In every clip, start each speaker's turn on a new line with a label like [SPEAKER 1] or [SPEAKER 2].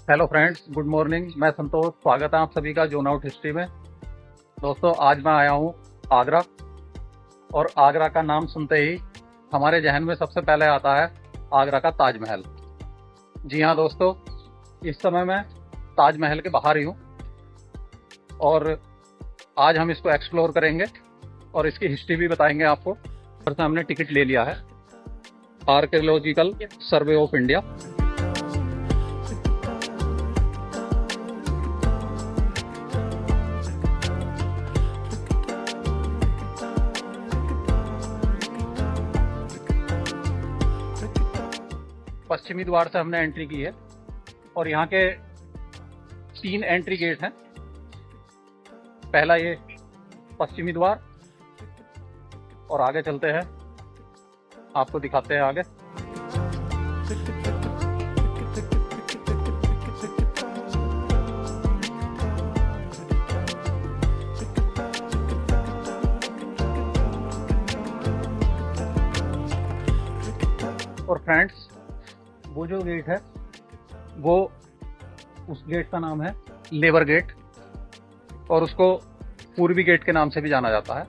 [SPEAKER 1] Hello friends, good morning. मैं संतोष, स्वागत है आप सभी का जोन आउट हिस्ट्री में। दोस्तों, आज मैं आया हूँ आगरा, और आगरा का नाम सुनते ही हमारे जहन में सबसे पहले आता है आगरा का ताजमहल। जी हाँ दोस्तों, इस समय मैं ताजमहल के बाहर ही हूँ और आज हम इसको एक्सप्लोर करेंगे और इसकी हिस्ट्री भी बताएंगे आपको। और से हमने टिकट ले लिया है आर्कियोलॉजिकल सर्वे ऑफ इंडिया। पश्चिमी द्वार से हमने एंट्री की है और यहाँ के 3 एंट्री गेट हैं। पहला ये पश्चिमी द्वार, और आगे चलते हैं, आपको दिखाते हैं आगे। और फ्रेंड्स, वो जो गेट है वो, उस गेट का नाम है लेबर गेट, और उसको पूर्वी गेट के नाम से भी जाना जाता है।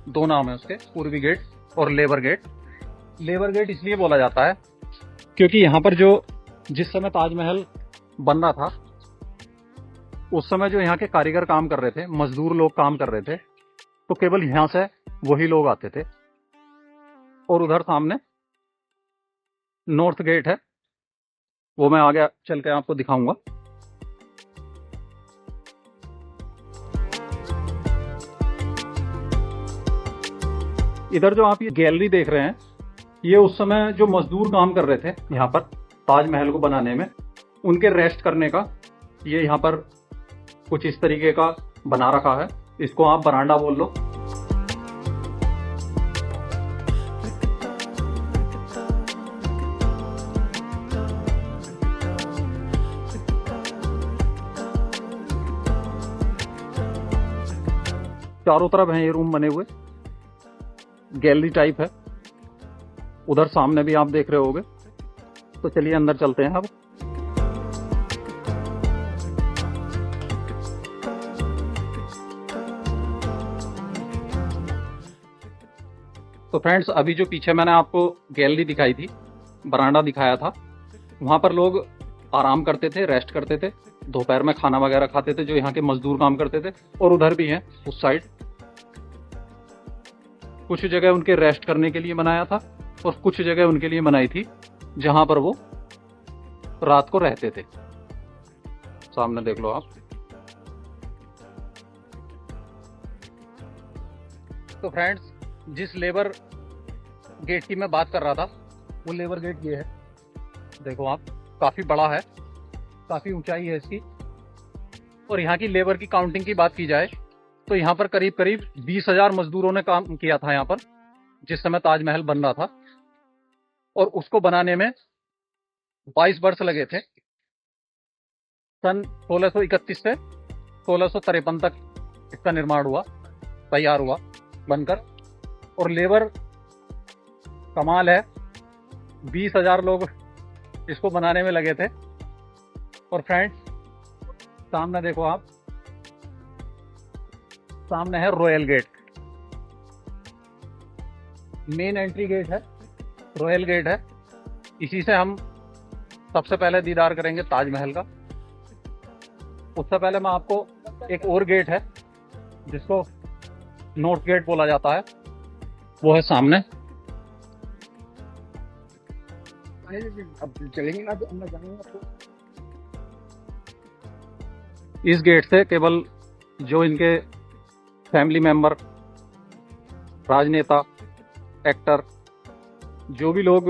[SPEAKER 1] 2 नाम है उसके, पूर्वी गेट और लेबर गेट। लेबर गेट इसलिए बोला जाता है क्योंकि यहाँ पर जिस समय ताजमहल बन रहा था उस समय जो यहाँ के कारीगर काम कर रहे थे, मजदूर लोग काम कर रहे थे, तो केवल यहाँ से वही लोग आते थे। और उधर सामने नॉर्थ गेट है, वो मैं आगे चल के आपको दिखाऊंगा। इधर जो आप ये गैलरी देख रहे हैं, ये उस समय जो मजदूर काम कर रहे थे यहाँ पर ताजमहल को बनाने में, उनके रेस्ट करने का ये यहाँ पर कुछ इस तरीके का बना रखा है। इसको आप बरांडा बोल लो। चारों तरफ हैं ये रूम बने हुए, गैलरी टाइप है। उधर सामने भी आप देख रहे होगे। तो चलिए अंदर चलते हैं अब। तो फ्रेंड्स, अभी जो पीछे मैंने आपको गैलरी दिखाई थी, बरांडा दिखाया था, वहां पर लोग आराम करते थे, रेस्ट करते थे, दोपहर में खाना वगैरह खाते थे, जो यहाँ के मजदूर काम करते थे। और उधर भी है उस साइड, कुछ जगह उनके रेस्ट करने के लिए बनाया था और कुछ जगह उनके लिए बनाई थी जहां पर वो रात को रहते थे। सामने देख लो आप। तो फ्रेंड्स, जिस लेबर गेट की मैं बात कर रहा था, वो लेबर गेट ये है। देखो आप, काफी बड़ा है, काफी ऊंचाई है इसकी। और यहाँ की लेबर की काउंटिंग की बात की जाए तो यहाँ पर करीब करीब 20,000 मजदूरों ने काम किया था यहाँ पर, जिस समय ताजमहल बन रहा था। और उसको बनाने में 22 वर्ष लगे थे। सन 1631 से 1653 तक इसका निर्माण हुआ, तैयार हुआ बनकर। और लेबर कमाल है, 20,000 लोग इसको बनाने में लगे थे। और फ्रेंड्स, सामने देखो आप, सामने है royal gate. Main entry gate है, रॉयल गेट है। इसी से हम सबसे पहले दीदार करेंगे ताजमहल का। उससे पहले मैं आपको, एक और गेट है जिसको नॉर्थ गेट बोला जाता है, वो है सामने। अब चलेंगे ना तो अंदर जाएंगे। इस गेट से केवल जो इनके फैमिली मेंबर, राजनेता, एक्टर, जो भी लोग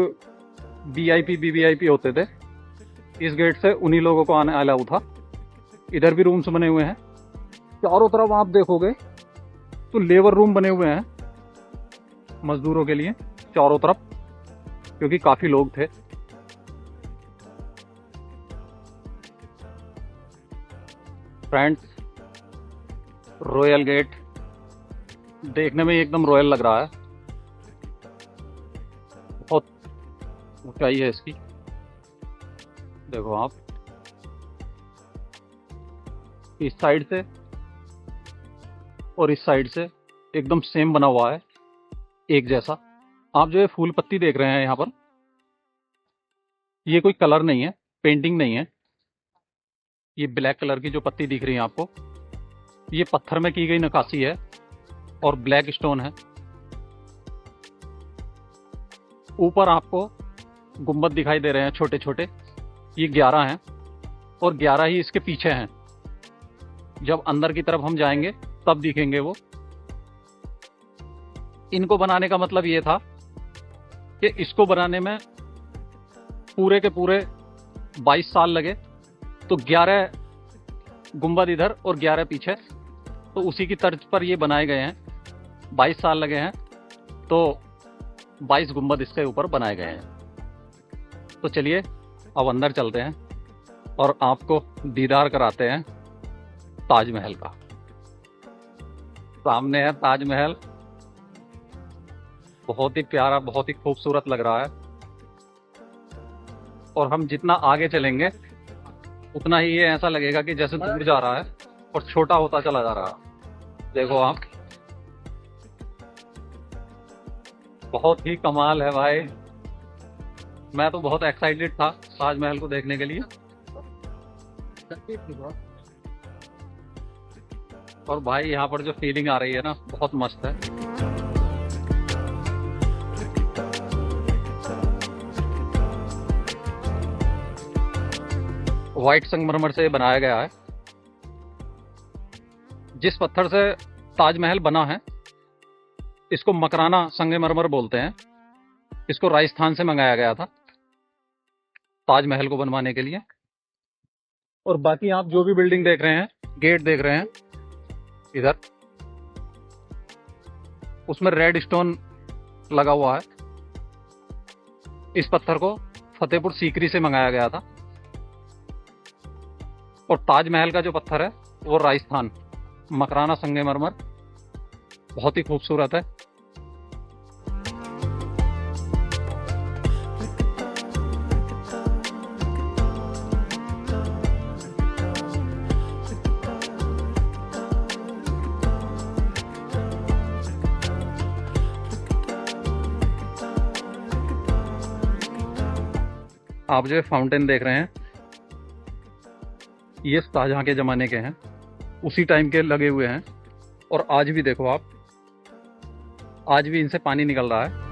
[SPEAKER 1] वीआईपी वीवीआईपी होते थे, इस गेट से उन्हीं लोगों को आने अलाउ था। इधर भी रूम्स बने हुए हैं। चारों तरफ आप देखोगे तो लेबर रूम बने हुए हैं मजदूरों के लिए चारों तरफ, क्योंकि काफी लोग थे। फ्रेंड्स, रॉयल गेट देखने में एकदम रॉयल लग रहा है। बहुत ऊंचाई है इसकी, देखो आप। इस साइड से और इस साइड से एकदम सेम बना हुआ है, एक जैसा। आप जो ये फूल पत्ती देख रहे हैं यहाँ पर, ये कोई कलर नहीं है, पेंटिंग नहीं है। ये ब्लैक कलर की जो पत्ती दिख रही है आपको, ये पत्थर में की गई नक्काशी है और ब्लैक स्टोन है। ऊपर आपको गुंबद दिखाई दे रहे हैं छोटे छोटे, ये 11 हैं और 11 ही इसके पीछे हैं। जब अंदर की तरफ हम जाएंगे तब दिखेंगे वो। इनको बनाने का मतलब ये था कि इसको बनाने में पूरे के पूरे 22 साल लगे, तो 11 गुंबद इधर और 11 पीछे, तो उसी की तर्ज पर ये बनाए गए हैं। 22 साल लगे हैं तो 22 गुंबद इसके ऊपर बनाए गए हैं। तो चलिए अब अंदर चलते हैं और आपको दीदार कराते हैं ताजमहल का। सामने है ताजमहल, बहुत ही प्यारा, बहुत ही खूबसूरत लग रहा है। और हम जितना आगे चलेंगे उतना ही ये ऐसा लगेगा कि जैसे दूर जा रहा है और छोटा होता चला जा रहा है। देखो आप, बहुत ही कमाल है भाई। मैं तो बहुत एक्साइटेड था ताजमहल को देखने के लिए। और भाई यहाँ पर जो फीलिंग आ रही है ना, बहुत मस्त है। व्हाइट संगमरमर से बनाया गया है। जिस पत्थर से ताजमहल बना है इसको मकराना संगमरमर बोलते हैं। इसको राजस्थान से मंगाया गया था ताजमहल को बनवाने के लिए। और बाकी आप जो भी बिल्डिंग देख रहे हैं, गेट देख रहे हैं इधर, उसमें रेड स्टोन लगा हुआ है। इस पत्थर को फतेहपुर सीकरी से मंगाया गया था। और ताजमहल का जो पत्थर है वो राजस्थान, मकराना संगमरमर, बहुत ही खूबसूरत है। आप जो फाउंटेन देख रहे हैं ये शाहजहां के ज़माने के हैं, उसी टाइम के लगे हुए हैं। और आज भी देखो आप, आज भी इनसे पानी निकल रहा है।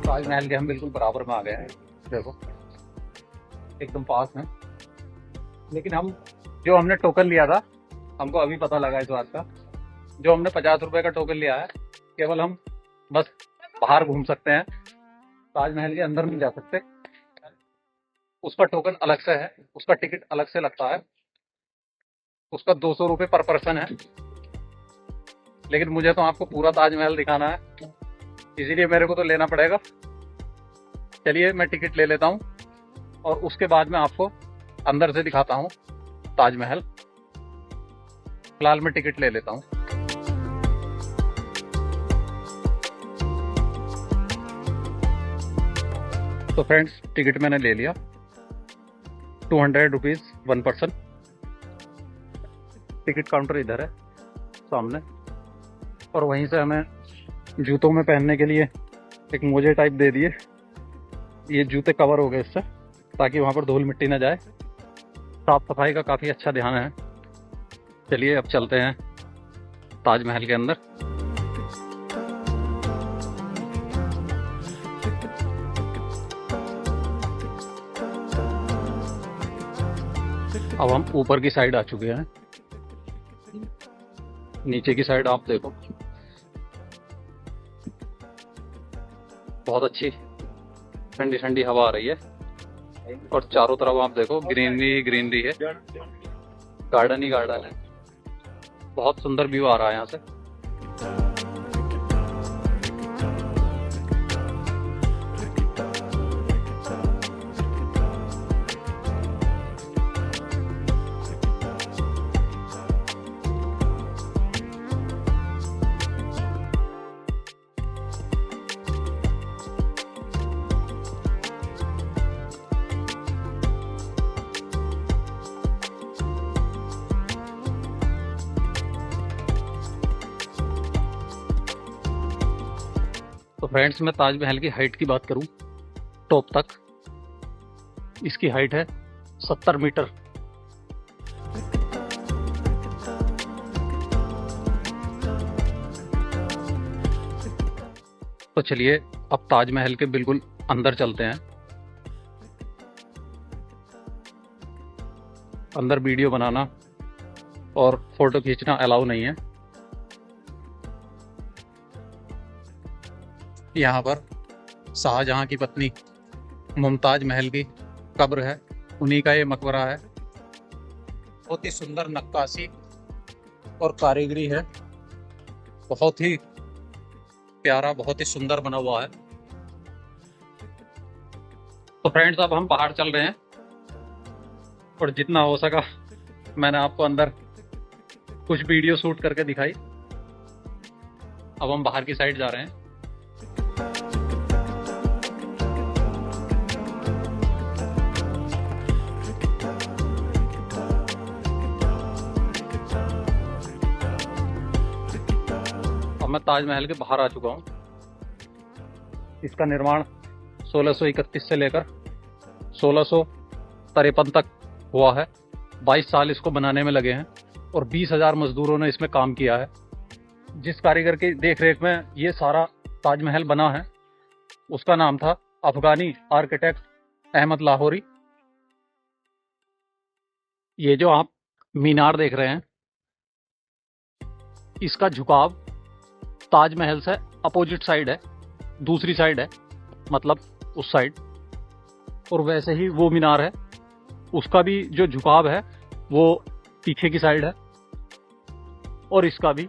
[SPEAKER 1] ताजमहल के हम बिल्कुल बराबर में आ गए हैं, देखो एकदम पास में। लेकिन हमने टोकन लिया था, हमको अभी पता लगा इस बात का। जो हमने 50 रुपए का टोकन लिया है, केवल हम बस बाहर घूम सकते हैं, ताजमहल के अंदर नहीं जा सकते। उसका टोकन अलग से है, उसका टिकट अलग से लगता है, उसका 200 रुपये पर पर्सन है। लेकिन मुझे तो आपको पूरा ताजमहल दिखाना है, इसीलिए मेरे को तो लेना पड़ेगा। चलिए मैं टिकट ले लेता हूँ और उसके बाद मैं आपको अंदर से दिखाता हूँ ताजमहल। फिलहाल मैं टिकट ले लेता हूँ। तो फ्रेंड्स, टिकट मैंने ले लिया, 200 रुपीज़ 1 पर्सन। टिकट काउंटर इधर है सामने। और वहीं से हमें जूतों में पहनने के लिए एक मोजे टाइप दे दिए। ये जूते कवर हो गए इससे, ताकि वहाँ पर धूल मिट्टी ना जाए। साफ सफाई का काफ़ी अच्छा ध्यान है। चलिए अब चलते हैं ताजमहल के अंदर। अब हम ऊपर की साइड आ चुके हैं। नीचे की साइड आप देखो, बहुत अच्छी ठंडी ठंडी हवा आ रही है। और चारों तरफ आप देखो ग्रीनरी ग्रीनरी है, गार्डन ही गार्डन है। बहुत सुंदर व्यू आ रहा है यहाँ से। तो फ्रेंड्स, मैं ताजमहल की हाइट की बात करूं, टॉप तक इसकी हाइट है 70 मीटर। तो चलिए अब ताजमहल के बिल्कुल अंदर चलते हैं। अंदर वीडियो बनाना और फोटो खींचना अलाउ नहीं है। यहाँ पर शाहजहां की पत्नी मुमताज महल की कब्र है, उन्हीं का ये मकबरा है। बहुत ही सुंदर नक्काशी और कारीगरी है, बहुत ही प्यारा, बहुत ही सुंदर बना हुआ है। तो फ्रेंड्स, अब हम बाहर चल रहे हैं और जितना हो सका मैंने आपको अंदर कुछ वीडियो शूट करके दिखाई। अब हम बाहर की साइड जा रहे हैं। अब मैं ताजमहल के बाहर आ चुका हूँ। इसका निर्माण 1631 से लेकर 1653 तक हुआ है। 22 साल इसको बनाने में लगे हैं और 20,000 मजदूरों ने इसमें काम किया है। जिस कारीगर की देखरेख में ये सारा ताजमहल बना है उसका नाम था अफगानी आर्किटेक्ट अहमद लाहौरी। ये जो आप मीनार देख रहे हैं, इसका झुकाव ताजमहल से अपोजिट साइड है, दूसरी साइड है, मतलब उस साइड। और वैसे ही वो मीनार है, उसका भी जो झुकाव है वो पीछे की साइड है। और इसका भी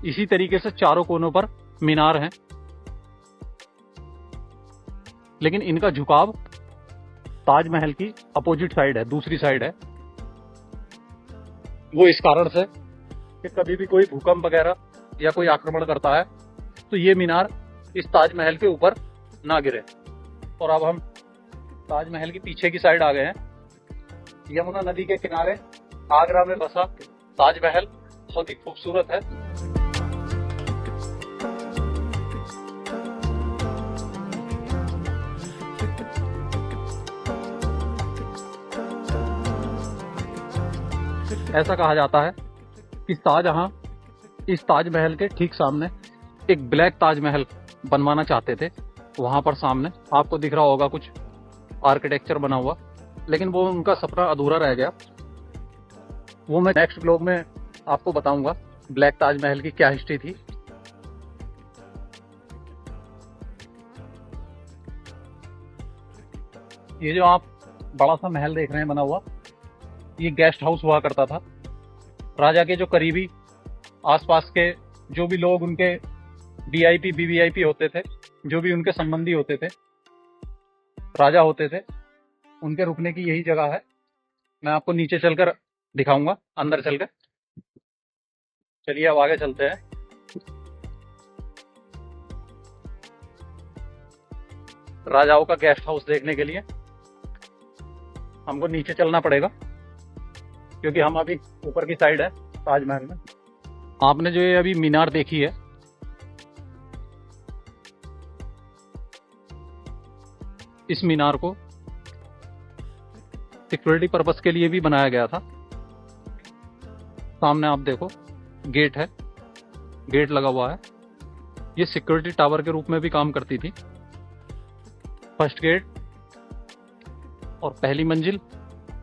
[SPEAKER 1] इसी तरीके से चारों कोनों पर मीनार हैं, लेकिन इनका झुकाव ताजमहल की अपोजिट साइड है, दूसरी साइड है। वो इस कारण से कि कभी भी कोई भूकंप वगैरह या कोई आक्रमण करता है तो ये मीनार इस ताजमहल के ऊपर ना गिरे। और अब हम ताजमहल की पीछे की साइड आ गए हैं। यमुना नदी के किनारे आगरा में बसा ताजमहल बहुत ही खूबसूरत है। ऐसा कहा जाता है कि शाहजहां इस ताजमहल के ठीक सामने एक ब्लैक ताजमहल बनवाना चाहते थे। वहां पर सामने आपको दिख रहा होगा कुछ आर्किटेक्चर बना हुआ, लेकिन वो उनका सपना अधूरा रह गया। वो मैं नेक्स्ट व्लॉग में आपको बताऊंगा ब्लैक ताजमहल की क्या हिस्ट्री थी। ये जो आप बड़ा सा महल देख रहे हैं बना हुआ, ये गेस्ट हाउस हुआ करता था। राजा के जो करीबी आसपास के जो भी लोग उनके वीआईपी वीवीआईपी होते थे, जो भी उनके संबंधी होते थे, राजा होते थे, उनके रुकने की यही जगह है। मैं आपको नीचे चलकर दिखाऊंगा, अंदर चलकर। चलिए अब आगे चलते हैं। राजाओं का गेस्ट हाउस देखने के लिए हमको नीचे चलना पड़ेगा, क्योंकि हम अभी ऊपर की साइड है ताजमहल में। आपने जो ये अभी मीनार देखी है, इस मीनार को सिक्योरिटी पर्पस के लिए भी बनाया गया था। सामने आप देखो गेट है, गेट लगा हुआ है। ये सिक्योरिटी टावर के रूप में भी काम करती थी। फर्स्ट गेट और पहली मंजिल,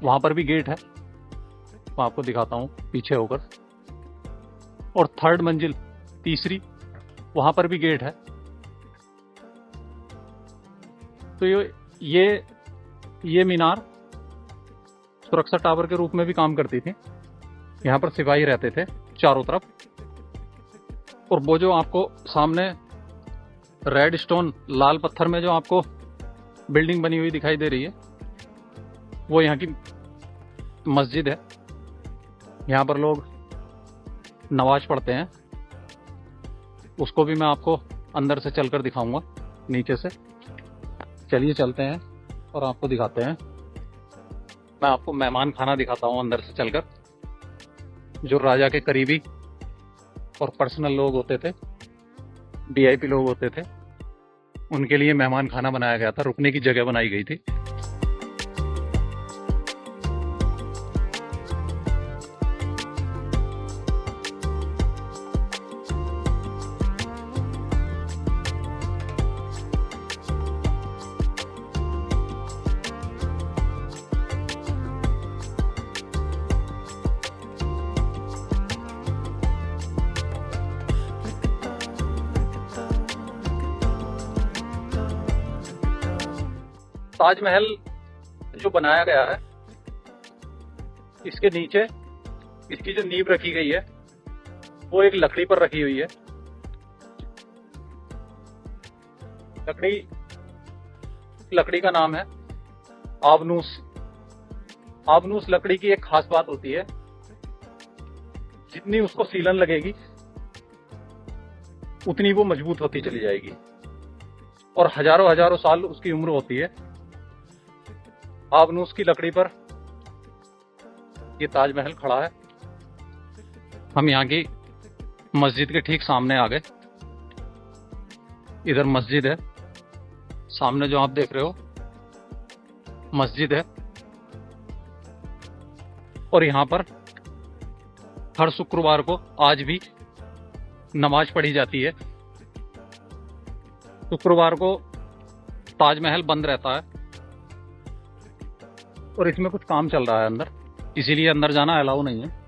[SPEAKER 1] वहां पर भी गेट है, मैं आपको दिखाता हूं पीछे होकर। और थर्ड मंजिल, तीसरी, वहां पर भी गेट है। तो ये मीनार सुरक्षा टावर के रूप में भी काम करती थी। यहाँ पर सिपाही रहते थे चारों तरफ। और वो जो आपको सामने रेड स्टोन लाल पत्थर में जो आपको बिल्डिंग बनी हुई दिखाई दे रही है, वो यहाँ की मस्जिद है। यहाँ पर लोग नमाज पढ़ते हैं। उसको भी मैं आपको अंदर से चलकर दिखाऊंगा, नीचे से। चलिए चलते हैं और आपको दिखाते हैं। मैं आपको मेहमान खाना दिखाता हूँ अंदर से चलकर। जो राजा के करीबी और पर्सनल लोग होते थे, वीआईपी लोग होते थे, उनके लिए मेहमान खाना बनाया गया था, रुकने की जगह बनाई गई थी। ताजमहल जो बनाया गया है, इसके नीचे इसकी जो नींव रखी गई है वो एक लकड़ी पर रखी हुई है। लकड़ी का नाम है आबनूस। आबनूस लकड़ी की एक खास बात होती है, जितनी उसको सीलन लगेगी उतनी वो मजबूत होती चली जाएगी और हजारों हजारों साल उसकी उम्र होती है। आबनूस की लकड़ी पर ये ताजमहल खड़ा है। हम यहाँ की मस्जिद के ठीक सामने आ गए। इधर मस्जिद है, सामने जो आप देख रहे हो मस्जिद है। और यहाँ पर हर शुक्रवार को आज भी नमाज पढ़ी जाती है। शुक्रवार को ताजमहल बंद रहता है और इसमें कुछ काम चल रहा है अंदर, इसीलिए अंदर जाना अलाउ नहीं है।